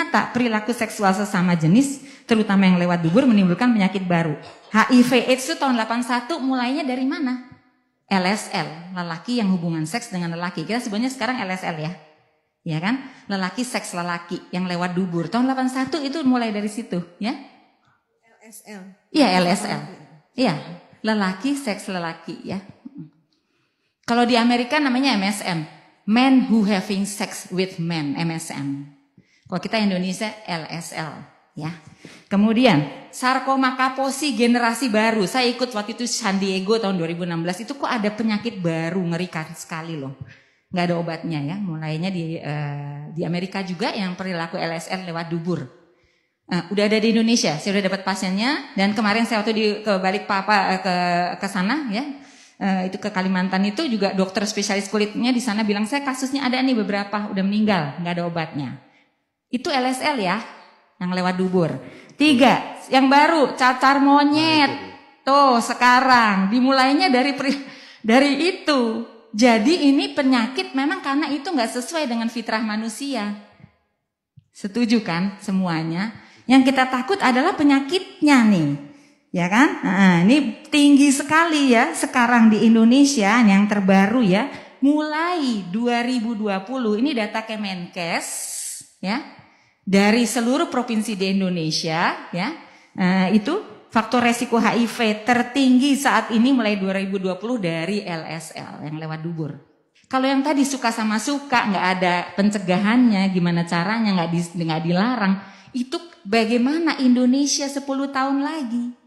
ternyata perilaku seksual sesama jenis, terutama yang lewat dubur, menimbulkan penyakit baru. HIV/AIDS itu tahun 81 mulainya dari mana? LSL, lelaki yang hubungan seks dengan lelaki. Kita sebutnya sekarang LSL ya. Ya kan? Lelaki seks lelaki yang lewat dubur. Tahun 81 itu mulai dari situ, ya. LSL. Iya, LSL. Iya, lelaki seks lelaki ya. Kalau di Amerika namanya MSM, Men Who Having Sex with Men, MSM. Kalau kita Indonesia LSL, ya. Kemudian sarkoma Kaposi generasi baru. Saya ikut waktu itu San Diego tahun 2016. Itu kok ada penyakit baru, ngerikan sekali loh. Nggak ada obatnya ya. Mulainya di Amerika juga yang perilaku LSL lewat dubur. Udah ada di Indonesia. Saya udah dapat pasiennya. Dan kemarin saya waktu ke Balikpapan ke sana ya. Itu ke Kalimantan itu juga dokter spesialis kulitnya di sana bilang saya kasusnya ada nih beberapa udah meninggal, nggak ada obatnya. Itu LSL ya, yang lewat dubur. 3, yang baru cacar monyet. Tuh sekarang dimulainya dari itu. Jadi ini penyakit memang karena itu nggak sesuai dengan fitrah manusia. Setuju kan semuanya? Yang kita takut adalah penyakitnya nih. Ya kan? Nah, ini tinggi sekali ya sekarang di Indonesia yang terbaru ya. Mulai 2020 ini data Kemenkes ya. Dari seluruh provinsi di Indonesia ya. Itu faktor resiko HIV tertinggi saat ini mulai 2020 dari LSL yang lewat dubur. Kalau yang tadi suka sama suka nggak ada pencegahannya, gimana caranya nggak dilarang. Itu bagaimana Indonesia 10 tahun lagi.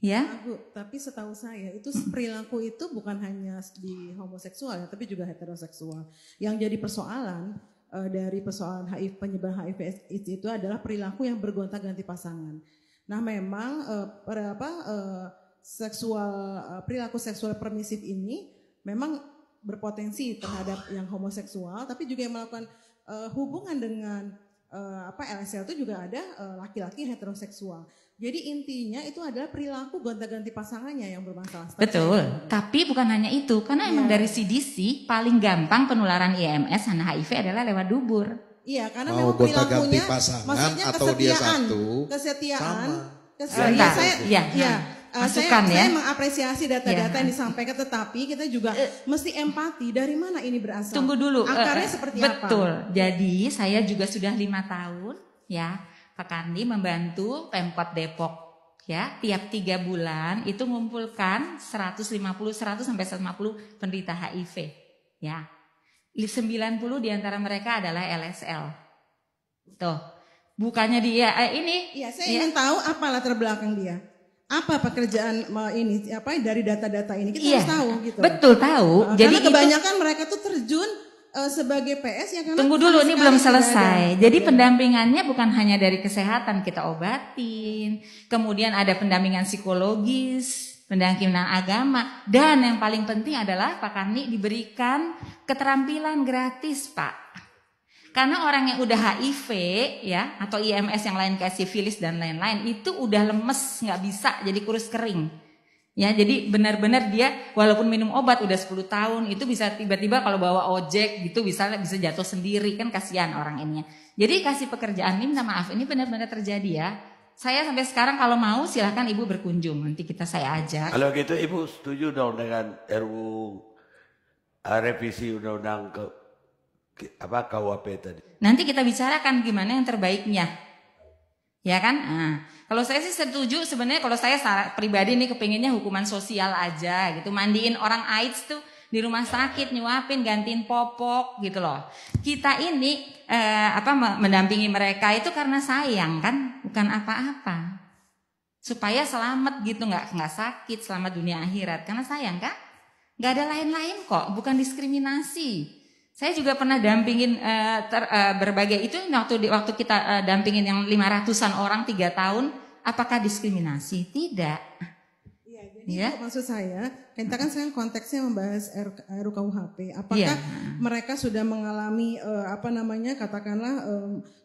Ya. Bu, tapi setahu saya itu perilaku itu bukan hanya di homoseksual ya, tapi juga heteroseksual. Yang jadi persoalan dari persoalan HIV, penyebaran HIV itu adalah perilaku yang bergonta-ganti pasangan. Nah, memang perilaku seksual permisif ini memang berpotensi terhadap yang homoseksual, tapi juga yang melakukan hubungan dengan LSL itu juga ada laki-laki heteroseksual. Jadi intinya itu adalah perilaku gonta-ganti pasangannya yang bermasalah. Betul, tapi bukan hanya itu. Karena emang dari CDC paling gampang penularan IMS dan HIV adalah lewat dubur. Iya, karena memang perilakunya maksudnya atau dia satu, kesetiaan. Saya mengapresiasi data-data yang disampaikan, tetapi kita juga mesti empati dari mana ini berasal. Tunggu dulu, akarnya seperti apa? Betul, jadi saya juga sudah 5 tahun ya Pak Karni membantu Pemkot Depok ya, tiap 3 bulan itu mengumpulkan 100 sampai 150 penderita HIV ya. 90 diantara mereka adalah LSL. Tuh, bukannya dia ini. Iya, saya ingin tahu apa latar belakang dia. Apa pekerjaan ini? Apa dari data-data ini kita harus tahu gitu. Betul tahu. Jadi kebanyakan mereka tuh terjun sebagai PS ya kan. Tunggu dulu, ini belum selesai. Jadi pendampingannya bukan hanya dari kesehatan kita obatin, kemudian ada pendampingan psikologis, pendampingan agama, dan yang paling penting adalah Pak Karni diberikan keterampilan gratis, Pak. Karena orang yang udah HIV ya atau IMS yang lain kayak sifilis dan lain-lain itu udah lemes, nggak bisa, jadi kurus kering. Ya, jadi benar-benar dia walaupun minum obat udah 10 tahun itu bisa tiba-tiba kalau bawa ojek gitu bisa jatuh sendiri, kan kasihan orang ini. Jadi kasih pekerjaan ini, minta maaf, ini benar-benar terjadi ya. Saya sampai sekarang kalau mau silahkan Ibu berkunjung, nanti saya ajak. Kalau gitu Ibu setuju dong dengan RUU revisi undang-undang KUHP tadi. Nanti kita bicarakan gimana yang terbaiknya. Ya kan? Nah, kalau saya sih setuju sebenarnya, kalau saya pribadi nih kepinginnya hukuman sosial aja gitu. Mandiin orang AIDS tuh di rumah sakit, nyuapin, gantiin popok gitu loh. Kita ini mendampingi mereka itu karena sayang kan, bukan apa-apa. Supaya selamat gitu, nggak sakit selamat dunia akhirat, karena sayang kan? Nggak ada lain-lain kok, bukan diskriminasi. Saya juga pernah dampingin berbagai itu waktu kita dampingin yang 500-an orang 3 tahun, apakah diskriminasi? Tidak. Iya, jadi Ini Ya. maksud saya, kita kan sekarang konteksnya membahas RUKUHP. Apakah mereka sudah mengalami katakanlah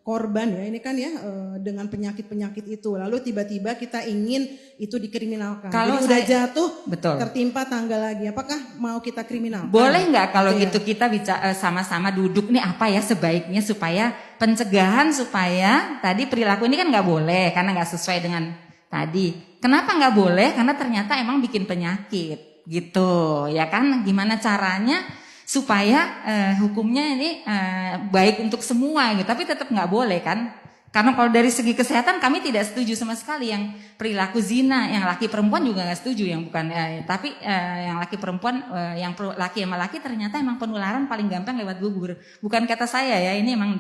korban ya, ini kan ya dengan penyakit-penyakit itu. Lalu tiba-tiba kita ingin itu dikriminalkan. Kalau jadi udah saya- jatuh, Betul. tertimpa tangga lagi. Apakah mau kita kriminalkan? Boleh nggak kalau Iya. gitu kita bicara sama-sama duduk nih apa ya sebaiknya supaya pencegahan supaya tadi perilaku ini kan nggak boleh karena nggak sesuai dengan tadi. Kenapa nggak boleh? Karena ternyata emang bikin penyakit gitu ya kan? Gimana caranya supaya hukumnya ini baik untuk semua gitu. Tapi tetap nggak boleh kan? Karena kalau dari segi kesehatan kami tidak setuju sama sekali yang perilaku zina, yang laki perempuan juga nggak setuju, yang bukan tapi yang laki perempuan, yang laki sama laki ternyata emang penularan paling gampang lewat gugur. Bukan kata saya ya, ini emang